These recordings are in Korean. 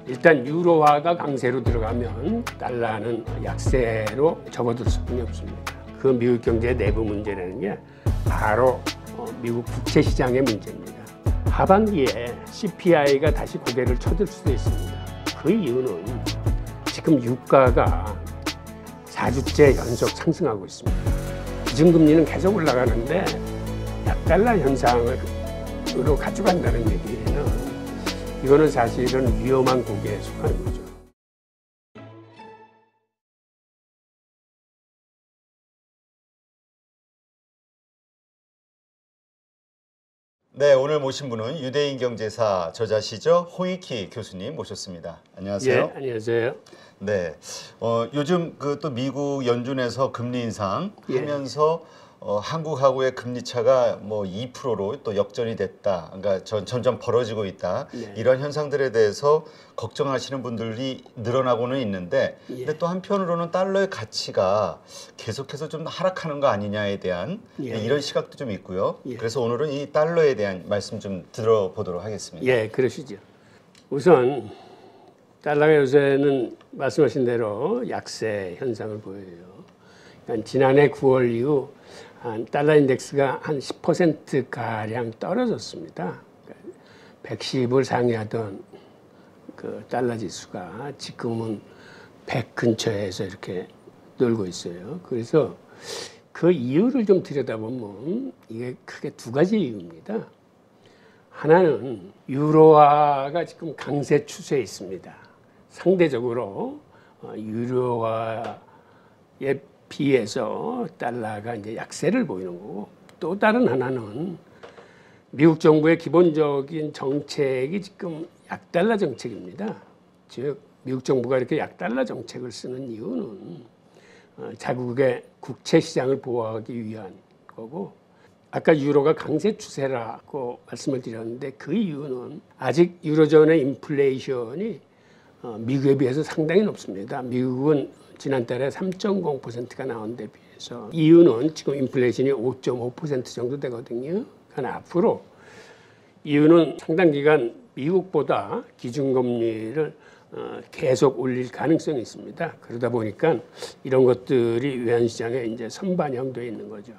일단 유로화가 강세로 들어가면 달러는 약세로 접어들 수밖에 없습니다. 그 미국 경제의 내부 문제라는 게 바로 미국 국채 시장의 문제입니다. 하반기에 CPI가 다시 고개를 쳐들 수도 있습니다. 그 이유는 지금 유가가 4주째 연속 상승하고 있습니다. 기준금리는 계속 올라가는데 약달러 현상으로 가져간다는 얘기는 이거는 사실은 위험한 고개에 속하는 거죠. 네, 오늘 모신 분은 유대인 경제사 저자시죠. 홍익희 교수님 모셨습니다. 안녕하세요. 예, 안녕하세요. 네, 요즘 그 또 미국 연준에서 금리 인상 하면서 한국하고의 금리 차가 뭐 2%로 또 역전이 됐다. 그러니까 점점 벌어지고 있다. 네. 이런 현상들에 대해서 걱정하시는 분들이 늘어나고는 있는데, 근데 또 한편으로는 달러의 가치가 계속해서 좀 하락하는 거 아니냐에 대한 이런 시각도 좀 있고요. 그래서 오늘은 이 달러에 대한 말씀 좀 들어보도록 하겠습니다. 예, 그러시죠. 우선 달러가 요새는 말씀하신 대로 약세 현상을 보여요. 그러니까 지난해 9월 이후 달러 인덱스가 한 10%가량 떨어졌습니다. 110을 상회하던 그 달러 지수가 지금은 100 근처에서 이렇게 놀고 있어요. 그래서 그 이유를 좀 들여다보면 이게 크게 두 가지 이유입니다. 하나는 유로화가 지금 강세 추세에 있습니다. 상대적으로 유로화에 비해서 달러가 이제 약세를 보이는 거고, 또 다른 하나는 미국 정부의 기본적인 정책이 지금 약달러 정책입니다. 즉 미국 정부가 이렇게 약달러 정책을 쓰는 이유는 자국의 국채 시장을 보호하기 위한 거고, 아까 유로가 강세 추세라고 말씀을 드렸는데 그 이유는 아직 유로존의 인플레이션이 미국에 비해서 상당히 높습니다. 미국은 지난달에 3.0%가 나온 데 비해서 이유는 지금 인플레이션이 5.5% 정도 되거든요. 그러나 앞으로 이유는 상당 기간 미국보다 기준금리를 계속 올릴 가능성이 있습니다. 그러다 보니까 이런 것들이 외환시장에 이제 선반영되어 있는 거죠.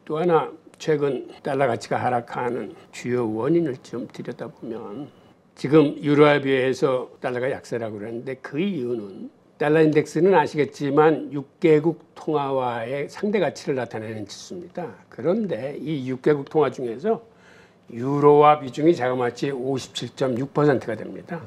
또 하나 최근 달러 가치가 하락하는 주요 원인을 좀 들여다보면 지금 유로화에 비해서 달러가 약세라고 그러는데 그 이유는 달러 인덱스는 아시겠지만 6개국 통화와의 상대 가치를 나타내는 지수입니다. 그런데 이 6개국 통화 중에서 유로화 비중이 자그마치 57.6%가 됩니다.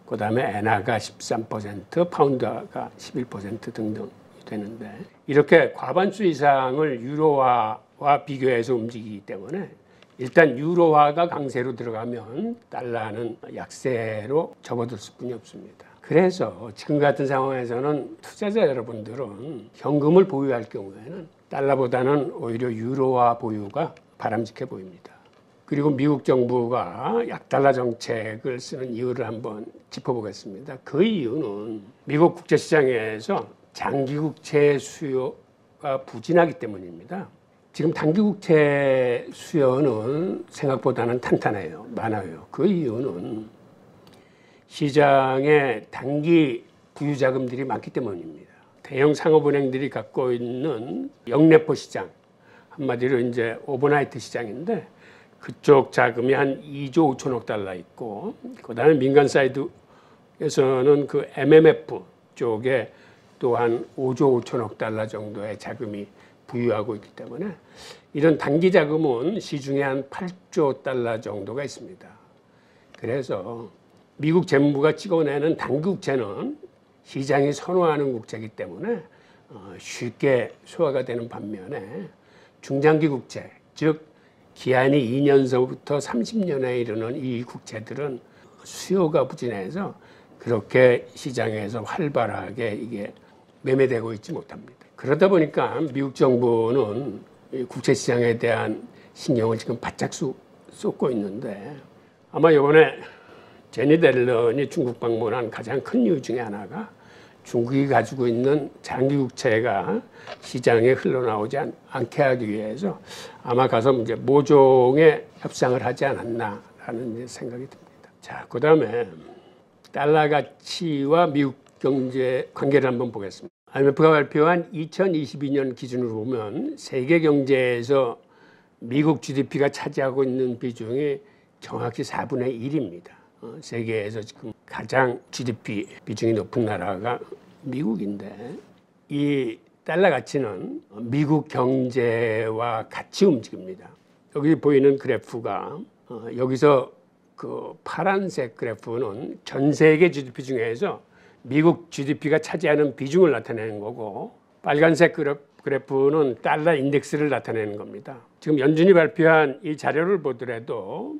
그 다음에 엔화가 13%, 파운드가 11% 등등 되는데 이렇게 과반수 이상을 유로화와 비교해서 움직이기 때문에 일단 유로화가 강세로 들어가면 달러는 약세로 접어들 수뿐이 없습니다. 그래서 지금 같은 상황에서는 투자자 여러분들은 현금을 보유할 경우에는 달러보다는 오히려 유로화 보유가 바람직해 보입니다. 그리고 미국 정부가 약달러 정책을 쓰는 이유를 한번 짚어보겠습니다. 그 이유는 미국 국제시장에서 장기 국채 수요가 부진하기 때문입니다. 지금 단기 국채 수요는 생각보다는 탄탄해요. 많아요. 그 이유는 시장에 단기 부유 자금들이 많기 때문입니다. 대형 상업은행들이 갖고 있는 영래포 시장, 한마디로 이제 오버나이트 시장인데 그쪽 자금이 한 2조 5천억 달러 있고, 그다음에 민간 사이드에서는 그 MMF 쪽에 또한 5조 5천억 달러 정도의 자금이 부유하고 있기 때문에 이런 단기 자금은 시중에 한 8조 달러 정도가 있습니다. 그래서 미국 재무부가 찍어내는 단기 국채는 시장이 선호하는 국채이기 때문에 쉽게 소화가 되는 반면에 중장기 국채, 즉 기한이 2년서부터 30년에 이르는 이 국채들은 수요가 부진해서 그렇게 시장에서 활발하게 이게 매매되고 있지 못합니다. 그러다 보니까 미국 정부는 국채 시장에 대한 신경을 지금 바짝 쏟고 있는데, 아마 이번에 제니 델런이 중국 방문한 가장 큰 이유 중에 하나가 중국이 가지고 있는 장기 국채가 시장에 흘러나오지 않게 하기 위해서 아마 가서 이제 모종의 협상을 하지 않았나라는 생각이 듭니다. 자, 그다음에 달러 가치와 미국 경제 관계를 한번 보겠습니다. IMF가 발표한 2022년 기준으로 보면 세계 경제에서 미국 GDP가 차지하고 있는 비중이 정확히 4분의 1입니다. 세계에서 지금 가장 GDP 비중이 높은 나라가 미국인데, 이 달러 가치는 미국 경제와 같이 움직입니다. 여기 보이는 그래프가 여기서 그 파란색 그래프는 전 세계 GDP 중에서 미국 GDP가 차지하는 비중을 나타내는 거고, 빨간색 그래프는 달러 인덱스를 나타내는 겁니다. 지금 연준이 발표한 이 자료를 보더라도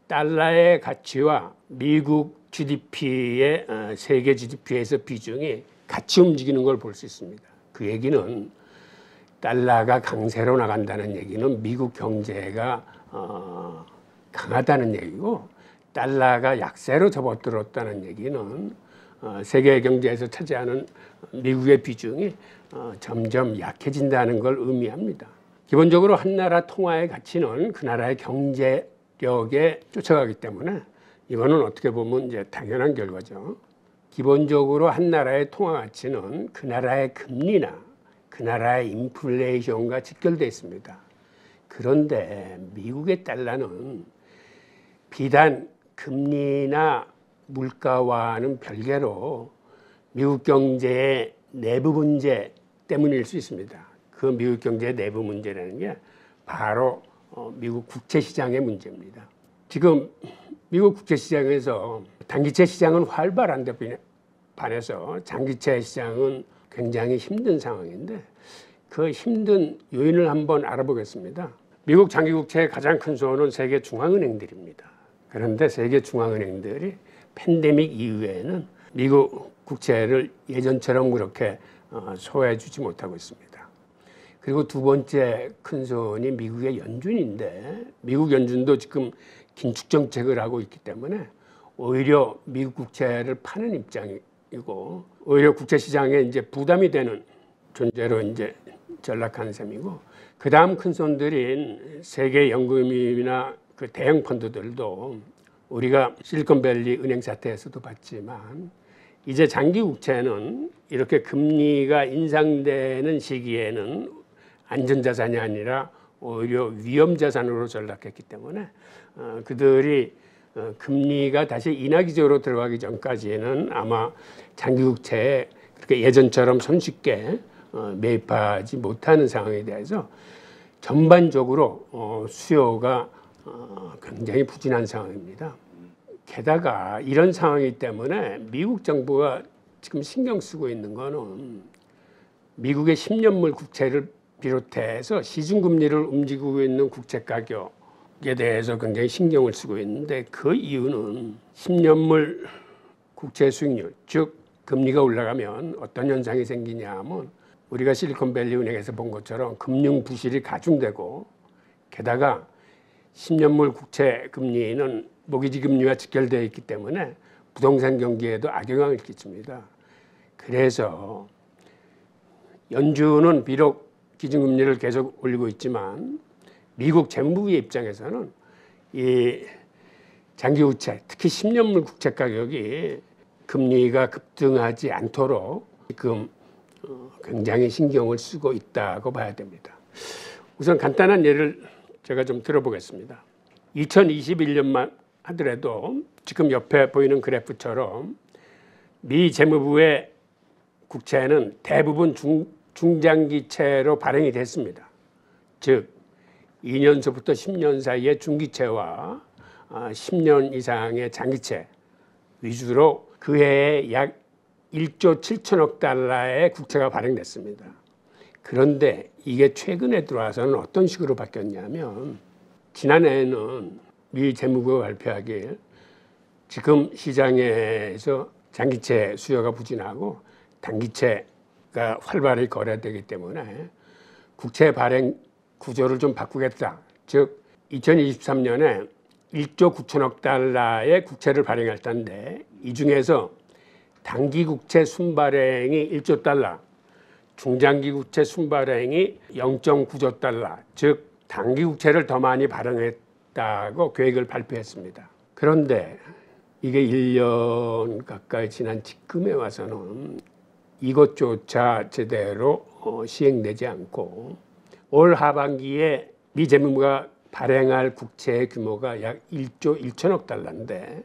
달러의 가치와 미국 GDP의 세계 GDP에서 비중이 같이 움직이는 걸 볼 수 있습니다. 그 얘기는 달러가 강세로 나간다는 얘기는 미국 경제가 강하다는 얘기고, 달러가 약세로 접어들었다는 얘기는 세계 경제에서 차지하는 미국의 비중이 점점 약해진다는 걸 의미합니다. 기본적으로 한 나라 통화의 가치는 그 나라의 경제력에 쫓아가기 때문에 이거는 어떻게 보면 이제 당연한 결과죠. 기본적으로 한 나라의 통화 가치는 그 나라의 금리나 그 나라의 인플레이션과 직결되어 있습니다. 그런데 미국의 달러는 비단 금리나 물가와는 별개로 미국 경제의 내부 문제 때문일 수 있습니다. 그 미국 경제의 내부 문제라는 게 바로 미국 국채 시장의 문제입니다. 지금 미국 국채 시장에서 단기채 시장은 활발한 데 반해서 장기채 시장은 굉장히 힘든 상황인데, 그 힘든 요인을 한번 알아보겠습니다. 미국 장기국채의 가장 큰 수호는 세계 중앙은행들입니다. 그런데 세계 중앙은행들이 팬데믹 이후에는 미국 국채를 예전처럼 그렇게 소화해 주지 못하고 있습니다. 그리고 두 번째 큰 손이 미국의 연준인데, 미국 연준도 지금 긴축 정책을 하고 있기 때문에 오히려 미국 국채를 파는 입장이고, 오히려 국채 시장에 이제 부담이 되는 존재로 이제 전락한 셈이고, 그 다음 큰 손들인 세계 연금이나 그 대형 펀드들도 우리가 실리콘밸리 은행 사태에서도 봤지만, 이제 장기 국채는 이렇게 금리가 인상되는 시기에는 안전자산이 아니라 오히려 위험자산으로 전락했기 때문에 그들이 금리가 다시 인하 기조로 들어가기 전까지는 아마 장기 국채에 그렇게 예전처럼 손쉽게 매입하지 못하는 상황에 대해서 전반적으로 수요가 굉장히 부진한 상황입니다. 게다가 이런 상황이기 때문에 미국 정부가 지금 신경 쓰고 있는 거는 미국의 10년물 국채를 비롯해서 시중금리를 움직이고 있는 국채 가격에 대해서 굉장히 신경을 쓰고 있는데, 그 이유는 10년물 국채 수익률, 즉 금리가 올라가면 어떤 현상이 생기냐 하면, 우리가 실리콘밸리 은행에서 본 것처럼 금융 부실이 가중되고, 게다가 10년물 국채 금리는 모기지 금리와 직결되어 있기 때문에 부동산 경기에도 악영향을 끼칩니다. 그래서 연준은 비록 기준금리를 계속 올리고 있지만 미국 재무부의 입장에서는 이 장기국채, 특히 10년물 국채 가격이 금리가 급등하지 않도록 지금 굉장히 신경을 쓰고 있다고 봐야 됩니다. 우선 간단한 예를 제가 좀 들어보겠습니다. 2021년만 하더라도 지금 옆에 보이는 그래프처럼 미 재무부의 국채는 대부분 중장기채로 발행이 됐습니다. 즉 2년서부터 10년 사이의 중기채와 10년 이상의 장기채 위주로 그 해에 약 1조 7천억 달러의 국채가 발행됐습니다. 그런데 이게 최근에 들어와서는 어떤 식으로 바뀌었냐면, 지난해에는 미 재무부가 발표하길 지금 시장에서 장기채 수요가 부진하고 단기채가 활발히 거래되기 때문에 국채 발행 구조를 좀 바꾸겠다. 즉 2023년에 1조 9천억 달러의 국채를 발행할 텐데, 이 중에서 단기 국채 순발행이 1조 달러, 중장기 국채 순발행이 0.9조 달러, 즉 단기 국채를 더 많이 발행했다고 계획을 발표했습니다. 그런데 이게 1년 가까이 지난 지금에 와서는 이것조차 제대로 시행되지 않고 올 하반기에 미 재무부가 발행할 국채의 규모가 약 1조 1천억 달러인데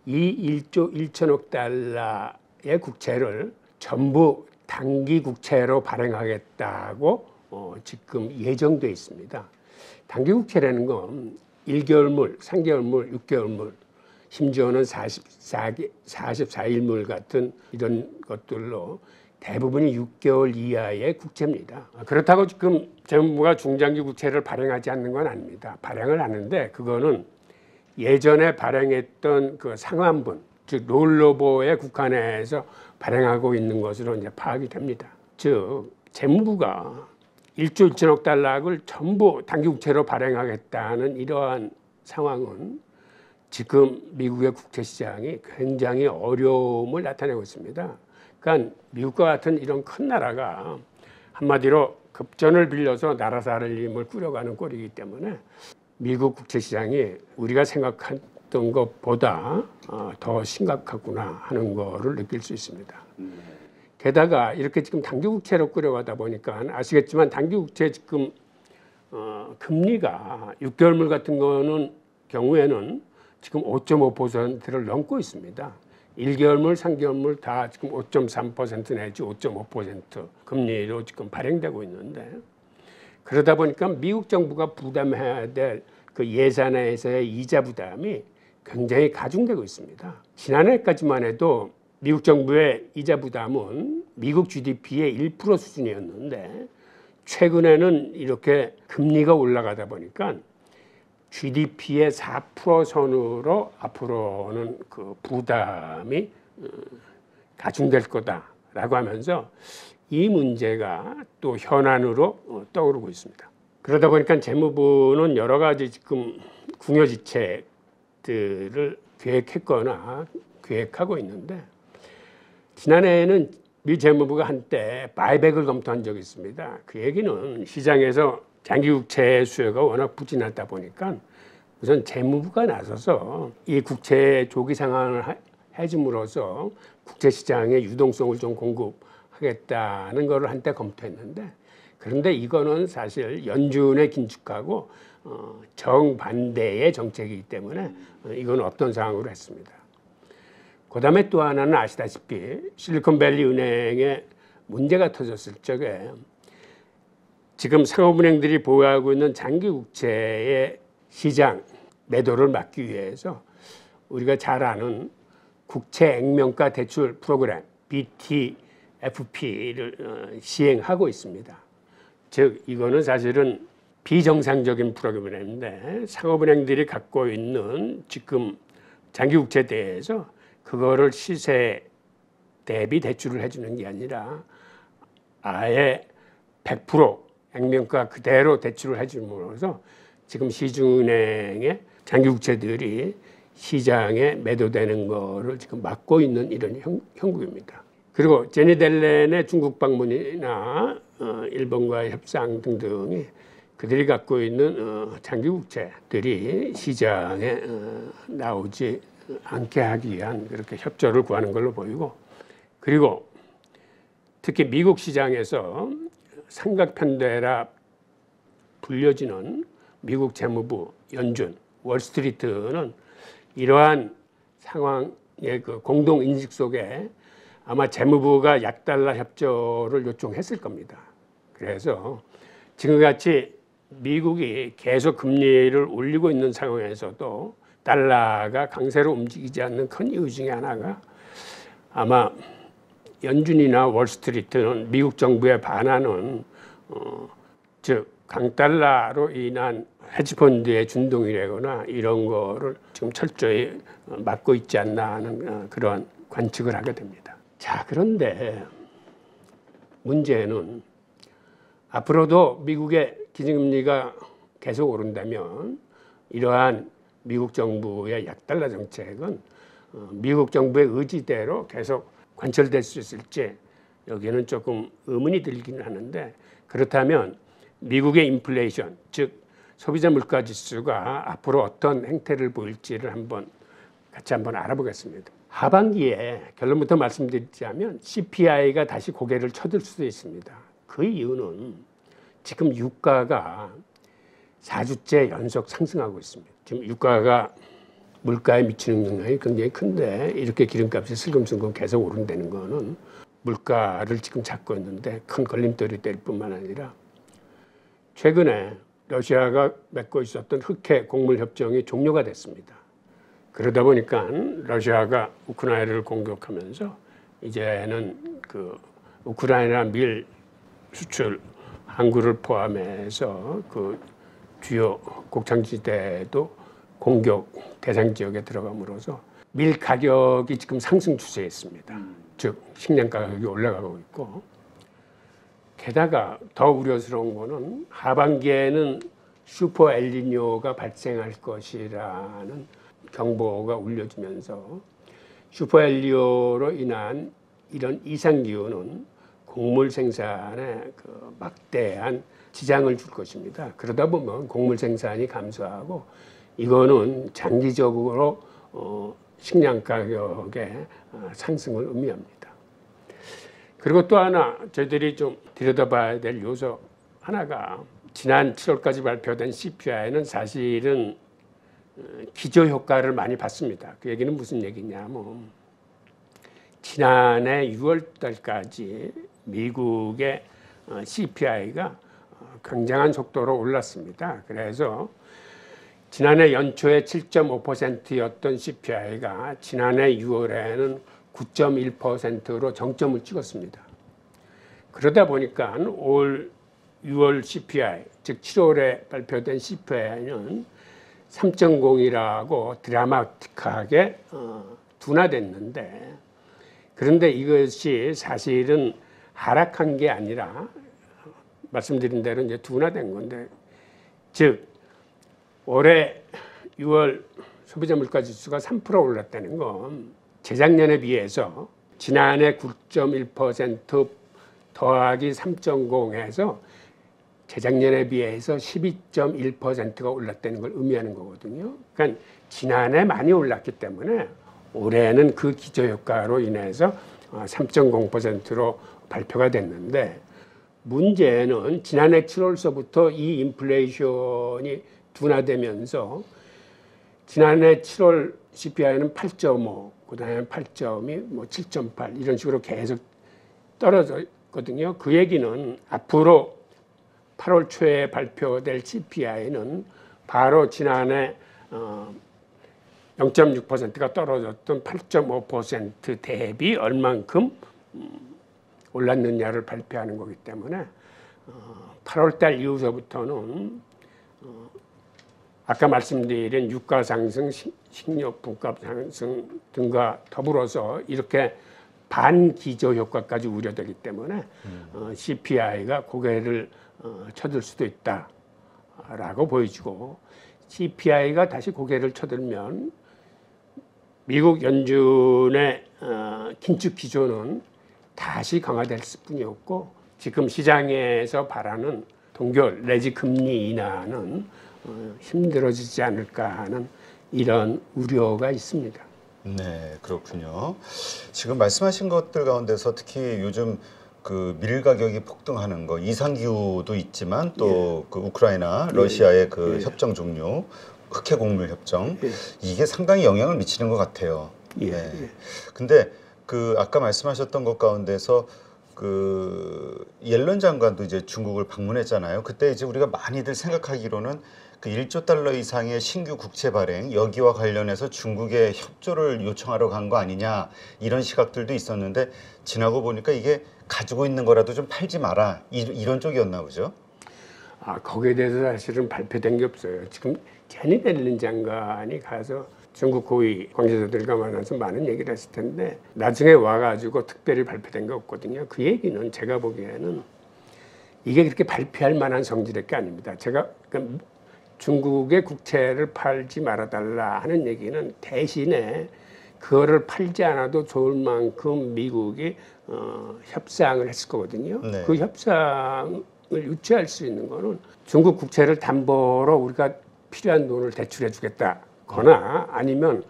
이 1조 1천억 달러의 국채를 전부 단기 국채로 발행하겠다고 지금 예정돼 있습니다. 단기 국채라는 건 1개월물, 3개월물, 6개월물, 심지어는 44일물 같은 이런 것들로 대부분이 6개월 이하의 국채입니다. 그렇다고 지금 재무부가 중장기 국채를 발행하지 않는 건 아닙니다. 발행을 하는데 그거는 예전에 발행했던 그 상환분, 즉 롤로버에 국한해서 발행하고 있는 것으로 이제 파악이 됩니다. 즉 재무부가 1조 1천억 달러를 전부 단기 국채로 발행하겠다는 이러한 상황은 지금 미국의 국채 시장이 굉장히 어려움을 나타내고 있습니다. 그러니까 미국과 같은 이런 큰 나라가 한마디로 급전을 빌려서 나라 살림을 꾸려가는 꼴이기 때문에 미국 국채 시장이 우리가 생각했던 것보다 더 심각하구나 하는 거를 느낄 수 있습니다. 게다가 이렇게 지금 단기 국채로 꾸려가다 보니까 아시겠지만 단기 국채 지금 금리가 6개월물 같은 거는 경우에는 지금 5.5%를 넘고 있습니다. 1개월물, 3개월물 다 지금 5.3% 내지 5.5% 금리로 지금 발행되고 있는데 그러다 보니까 미국 정부가 부담해야 될 그 예산에서의 이자 부담이 굉장히 가중되고 있습니다. 지난해까지만 해도 미국 정부의 이자 부담은 미국 GDP의 1% 수준이었는데 최근에는 이렇게 금리가 올라가다 보니까 GDP의 4% 선으로 앞으로는 그 부담이 가중될 거다라고 하면서 이 문제가 또 현안으로 떠오르고 있습니다. 그러다 보니까 재무부는 여러 가지 지금 궁여지책들을 계획했거나 계획하고 있는데 지난해에는 미 재무부가 한때 바이백을 검토한 적이 있습니다. 그 얘기는 시장에서 장기국채 수요가 워낙 부진하다 보니까 우선 재무부가 나서서 이 국채 조기 상환을 해줌으로써 국채 시장의 유동성을 좀 공급하겠다는 것을 한때 검토했는데 그런데 이거는 사실 연준에 긴축하고 정반대의 정책이기 때문에 이건 없던 상황으로 했습니다. 그다음에 또 하나는 아시다시피 실리콘밸리 은행에 문제가 터졌을 적에 지금 상업은행들이 보유하고 있는 장기국채의 시장 매도를 막기 위해서 우리가 잘 아는 국채 액면가 대출 프로그램 BTFP를 시행하고 있습니다. 즉 이거는 사실은 비정상적인 프로그램인데 상업은행들이 갖고 있는 지금 장기국채에 대해서 그거를 시세 대비 대출을 해주는 게 아니라 아예 100% 액면가 그대로 대출을 해줌으로써 지금 시중은행의 장기국채들이 시장에 매도되는 거를 지금 막고 있는 이런 형국입니다. 그리고 제니 델렌의 중국 방문이나 일본과의 협상 등등이 그들이 갖고 있는 장기국채들이 시장에 나오지 않게 하기 위한 그렇게 협조를 구하는 걸로 보이고 그리고 특히 미국 시장에서 삼각편대라 불려지는 미국 재무부, 연준, 월스트리트는 이러한 상황의 그 공동 인식 속에 아마 재무부가 약달러 협조를 요청했을 겁니다. 그래서 지금같이 미국이 계속 금리를 올리고 있는 상황에서도 달러가 강세로 움직이지 않는 큰 이유 중에 하나가 아마 연준이나 월스트리트는 미국 정부에 반하는 즉 강달러로 인한 헤지펀드의 준동이라거나 이런 거를 지금 철저히 막고 있지 않나 하는 그런 관측을 하게 됩니다. 자, 그런데 문제는 앞으로도 미국의 기준금리가 계속 오른다면 이러한 미국 정부의 약달러 정책은 미국 정부의 의지대로 계속 관철될 수 있을지 여기는 조금 의문이 들기는 하는데 그렇다면 미국의 인플레이션, 즉 소비자 물가 지수가 앞으로 어떤 행태를 보일지를 한번 같이 한번 알아보겠습니다. 하반기에 결론부터 말씀드리자면 CPI가 다시 고개를 쳐들 수도 있습니다. 그 이유는 지금 유가가 4주째 연속 상승하고 있습니다. 지금 유가가 물가에 미치는 영향이 굉장히 큰데 이렇게 기름값이 슬금슬금 계속 오른다는 거는 물가를 지금 잡고 있는데 큰 걸림돌이 될 뿐만 아니라 최근에 러시아가 맺고 있었던 흑해 곡물 협정이 종료가 됐습니다. 그러다 보니까 러시아가 우크라이나를 공격하면서 이제는 그 우크라이나 밀 수출 항구를 포함해서 그 주요 곡창지대도 공격 대상 지역에 들어감으로써 밀 가격이 지금 상승 추세에 있습니다. 즉 식량 가격이 올라가고 있고 게다가 더 우려스러운 거는 하반기에는 슈퍼 엘니뇨가 발생할 것이라는 경보가 울려지면서 슈퍼 엘니뇨로 인한 이런 이상 기후는 곡물 생산에 그 막대한 지장을 줄 것입니다. 그러다 보면 곡물 생산이 감소하고 이거는 장기적으로 식량 가격의 상승을 의미합니다. 그리고 또 하나 저희들이 좀 들여다봐야 될 요소 하나가 지난 7월까지 발표된 CPI는 사실은 기저효과를 많이 받습니다. 그 얘기는 무슨 얘기냐면 지난해 6월 달까지 미국의 CPI가 굉장한 속도로 올랐습니다. 그래서 지난해 연초에 7.5%였던 CPI가 지난해 6월에는 9.1%로 정점을 찍었습니다. 그러다 보니까 올 6월 CPI, 즉 7월에 발표된 CPI는 3.0이라고 드라마틱하게 둔화됐는데 그런데 이것이 사실은 하락한 게 아니라 말씀드린 대로 이제 둔화된 건데 즉 올해 6월 소비자 물가 지수가 3% 올랐다는 건 재작년에 비해서 지난해 9.1% 더하기 3.0해서 재작년에 비해서 12.1%가 올랐다는 걸 의미하는 거거든요. 그러니까 지난해 많이 올랐기 때문에 올해는 그 기저효과로 인해서 3.0%로 발표가 됐는데 문제는 지난해 7월서부터 이 인플레이션이 둔화되면서 지난해 7월 CPI는 8.5, 그다음에 8.2, 뭐 7.8 이런 식으로 계속 떨어졌거든요. 그 얘기는 앞으로 8월 초에 발표될 CPI는 바로 지난해 0.6%가 떨어졌던 8.5% 대비 얼만큼 올랐느냐를 발표하는 거기 때문에 8월 달 이후서부터는 아까 말씀드린 유가 상승, 식료품값 상승 등과 더불어서 이렇게 반기저 효과까지 우려되기 때문에 CPI가 고개를 쳐들 수도 있다라고 보여지고 CPI가 다시 고개를 쳐들면 미국 연준의 긴축 기조는 다시 강화될 뿐이었고 지금 시장에서 바라는 동결 내지 금리 인하는 힘들어지지 않을까 하는 이런 우려가 있습니다. 네, 그렇군요. 지금 말씀하신 것들 가운데서 특히 요즘 그 밀 가격이 폭등하는 거 이상기후도 있지만 또 그 우크라이나 러시아의 그 협정 종료 흑해 곡물 협정 이게 상당히 영향을 미치는 것 같아요. 네. 근데 그 아까 말씀하셨던 것 가운데서 그 옐런 장관도 이제 중국을 방문했잖아요. 그때 이제 우리가 많이들 생각하기로는 그 1조 달러 이상의 신규 국채 발행 여기와 관련해서 중국에 협조를 요청하러 간 거 아니냐 이런 시각들도 있었는데 지나고 보니까 이게 가지고 있는 거라도 좀 팔지 마라 이런 쪽이었나 보죠. 아 거기에 대해서 사실은 발표된 게 없어요. 지금 제니 옐런 장관이 가서 중국 고위 관계자들과 만나서 많은 얘기를 했을 텐데 나중에 와가지고 특별히 발표된 게 없거든요. 그 얘기는 제가 보기에는 이게 그렇게 발표할 만한 성질의 게 아닙니다. 제가 그러니까 중국의 국채를 팔지 말아달라 하는 얘기는 대신에 그거를 팔지 않아도 좋을 만큼 미국이 협상을 했을 거거든요. 네. 그 협상을 유치할 수 있는 거는 중국 국채를 담보로 우리가 필요한 돈을 대출해 주겠다거나 아니면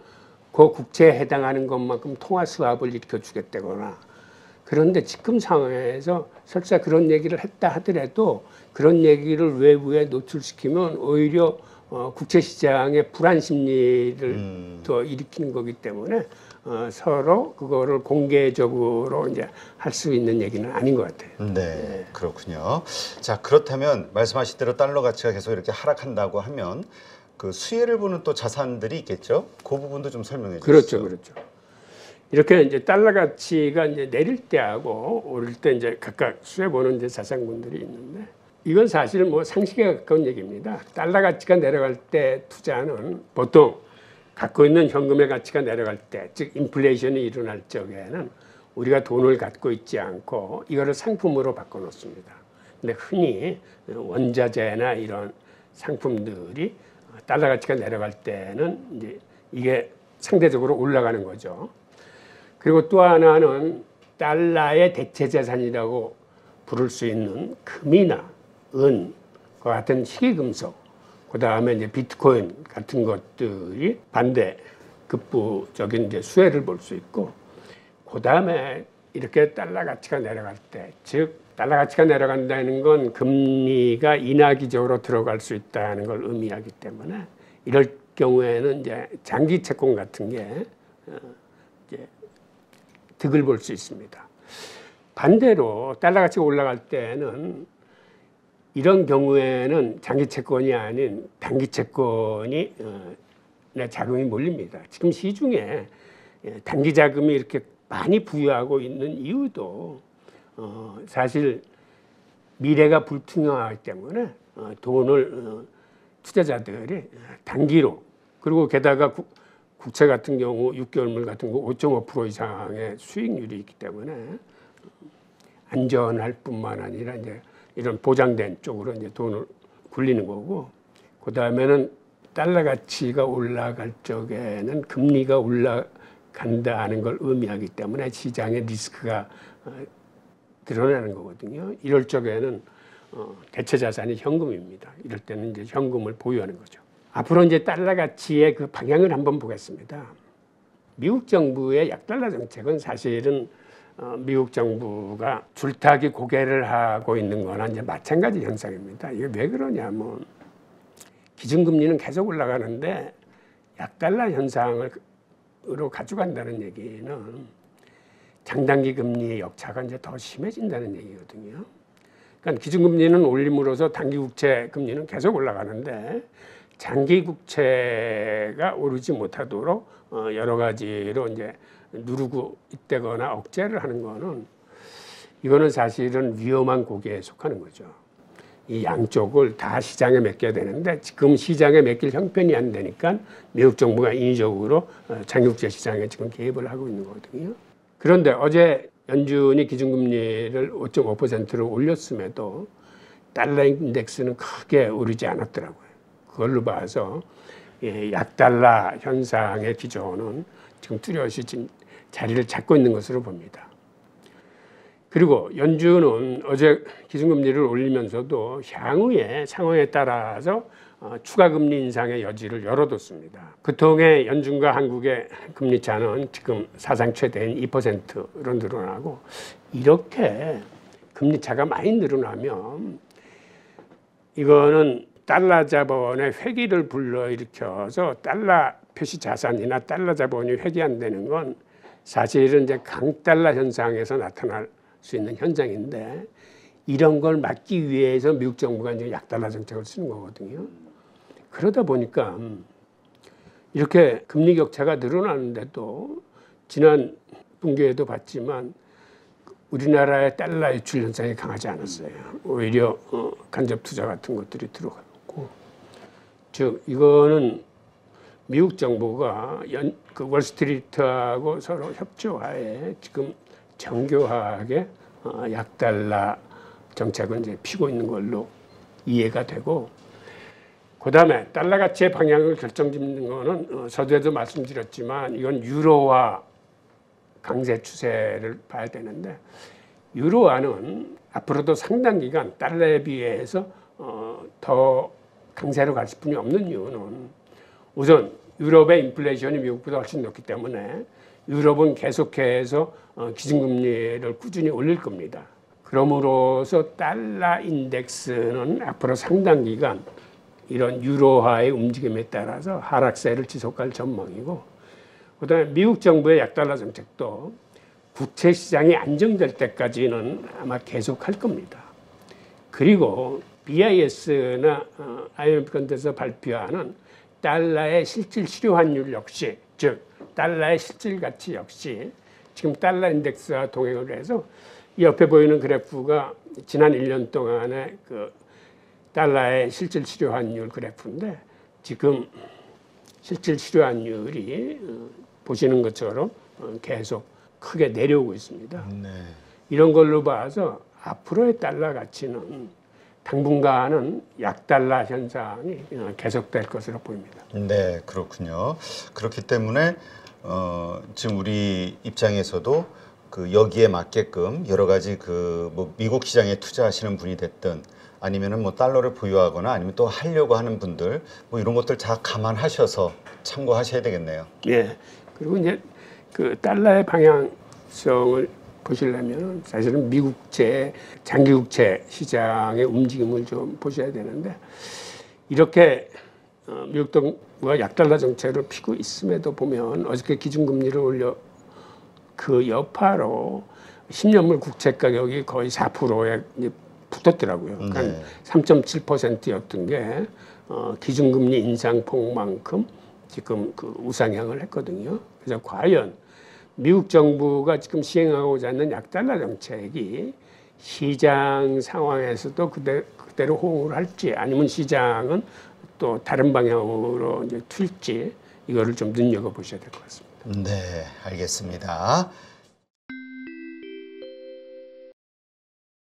그 국채에 해당하는 것만큼 통화 스왑을 일으켜 주겠다거나 그런데 지금 상황에서 설사 그런 얘기를 했다 하더라도 그런 얘기를 외부에 노출시키면 오히려 국채 시장의 불안 심리를 더 일으키는 거기 때문에 서로 그거를 공개적으로 이제 할 수 있는 얘기는 아닌 것 같아요. 네, 그렇군요. 자, 그렇다면 말씀하신 대로 달러 가치가 계속 이렇게 하락한다고 하면 그 수혜를 보는 또 자산들이 있겠죠? 그 부분도 좀 설명해 주시죠. 그렇죠, 그렇죠. 이렇게 이제 달러 가치가 이제 내릴 때하고 오를 때 이제 각각 수혜 보는 이제 자산군들이 있는데 이건 사실 뭐 상식에 가까운 얘기입니다. 달러 가치가 내려갈 때 투자는 보통 갖고 있는 현금의 가치가 내려갈 때, 즉 인플레이션이 일어날 적에는 우리가 돈을 갖고 있지 않고 이거를 상품으로 바꿔놓습니다. 근데 흔히 원자재나 이런 상품들이 달러 가치가 내려갈 때는 이제 이게 상대적으로 올라가는 거죠. 그리고 또 하나는 달러의 대체 자산이라고 부를 수 있는 금이나 은, 그 같은 희귀금속, 그 다음에 이제 비트코인 같은 것들이 반대 급부적인 이제 수혜를 볼 수 있고, 그 다음에 이렇게 달러 가치가 내려갈 때, 즉 달러 가치가 내려간다는 건 금리가 인하 기조로 들어갈 수 있다는 걸 의미하기 때문에 이럴 경우에는 이제 장기 채권 같은 게 이제 득을 볼 수 있습니다. 반대로 달러 가치가 올라갈 때는 이런 경우에는 장기 채권이 아닌 단기 채권이 자금이 몰립니다. 지금 시중에 단기 자금이 이렇게 많이 부유하고 있는 이유도 사실 미래가 불투명하기 때문에 돈을 투자자들이 단기로 그리고 게다가 국채 같은 경우 6개월물 같은 거 5.5% 이상의 수익률이 있기 때문에 안전할 뿐만 아니라 이제 이런 보장된 쪽으로 이제 돈을 굴리는 거고, 그 다음에는 달러 가치가 올라갈 적에는 금리가 올라간다는 걸 의미하기 때문에 시장의 리스크가 드러나는 거거든요. 이럴 적에는 대체 자산이 현금입니다. 이럴 때는 이제 현금을 보유하는 거죠. 앞으로 이제 달러 가치의 그 방향을 한번 보겠습니다. 미국 정부의 약달러 정책은 사실은 미국 정부가 줄타기 고개를 하고 있는 거나 이제 마찬가지 현상입니다. 이게 왜 그러냐면 기준금리는 계속 올라가는데 약달러 현상으로 가져간다는 얘기는 장단기 금리의 역차가 이제 더 심해진다는 얘기거든요. 그러니까 기준금리는 올림으로써 단기 국채 금리는 계속 올라가는데 장기 국채가 오르지 못하도록 여러 가지로 이제 누르고 있다거나 억제를 하는 거는 이거는 사실은 위험한 고개에 속하는 거죠. 이 양쪽을 다 시장에 맡겨야 되는데 지금 시장에 맡길 형편이 안 되니까 미국 정부가 인위적으로 장기국제 시장에 지금 개입을 하고 있는 거거든요. 그런데 어제 연준이 기준금리를 5.5%로 올렸음에도 달러 인덱스는 크게 오르지 않았더라고요. 그걸로 봐서 약달러 현상의 기조는 지금 뚜렷이 지금 자리를 잡고 있는 것으로 봅니다. 그리고 연준은 어제 기준금리를 올리면서도 향후의 상황에 따라서 추가 금리 인상의 여지를 열어뒀습니다. 그통에 연준과 한국의 금리 차는 지금 사상 최대인 2%로 늘어나고 이렇게 금리 차가 많이 늘어나면 이거는 달러 자본의 회귀를 불러일으켜서 달러 표시 자산이나 달러 자본이 회귀 안 되는 건 사실은 이제 강달러 현상에서 나타날 수 있는 현상인데 이런 걸 막기 위해서 미국 정부가 이제 약달러 정책을 쓰는 거거든요. 그러다 보니까 이렇게 금리 격차가 늘어나는데도 지난 분기에도 봤지만 우리나라의 달러 유출 현상이 강하지 않았어요. 오히려 간접 투자 같은 것들이 들어갔고, 즉 이거는 미국 정부가 그 월스트리트하고 서로 협조하에 지금 정교하게 약달러 정책을 이제 피고 있는 걸로 이해가 되고, 그 다음에 달러 가치의 방향을 결정짓는 거는 서두에도 말씀드렸지만 이건 유로화 강세 추세를 봐야 되는데 유로화는 앞으로도 상당 기간 달러에 비해서 더 강세로 갈 수뿐이 없는 이유는 우선 유럽의 인플레이션이 미국보다 훨씬 높기 때문에 유럽은 계속해서 기준금리를 꾸준히 올릴 겁니다. 그러므로서 달러 인덱스는 앞으로 상당 기간 이런 유로화의 움직임에 따라서 하락세를 지속할 전망이고, 그다음에 미국 정부의 약달러 정책도 국채 시장이 안정될 때까지는 아마 계속할 겁니다. 그리고 BIS나 IMF 건에서 발표하는 달러의 실질 실효 환율 역시, 즉 달러의 실질 가치 역시 지금 달러 인덱스와 동행을 해서 이 옆에 보이는 그래프가 지난 1년 동안의 그 달러의 실질 실효 환율 그래프인데, 지금 실질 실효 환율이 보시는 것처럼 계속 크게 내려오고 있습니다. 네. 이런 걸로 봐서 앞으로의 달러 가치는 당분간은 약달러 현상이 계속될 것으로 보입니다. 네, 그렇군요. 그렇기 때문에 지금 우리 입장에서도 그 여기에 맞게끔 여러 가지 그 뭐 미국 시장에 투자하시는 분이 됐든 아니면은 뭐 달러를 보유하거나 아니면 또 하려고 하는 분들 뭐 이런 것들 다 감안하셔서 참고하셔야 되겠네요. 예. 그리고 이제 그 달러의 방향성을 보시려면 사실은 미국채, 장기국채 시장의 움직임을 좀 보셔야 되는데, 이렇게 미국 정부가 약달러 정책을 피고 있음에도 보면 어저께 기준금리를 올려 그 여파로 10년물 국채 가격이 거의 4%에 붙었더라고요. 그러니까 네. 3.7%였던 게 기준금리 인상폭만큼 지금 그 우상향을 했거든요. 그래서 과연 미국 정부가 지금 시행하고자 하는 약달러 정책이 시장 상황에서도 그대로 호응을 할지, 아니면 시장은 또 다른 방향으로 이제 튈지, 이거를 좀 눈여겨보셔야 될 것 같습니다. 네, 알겠습니다.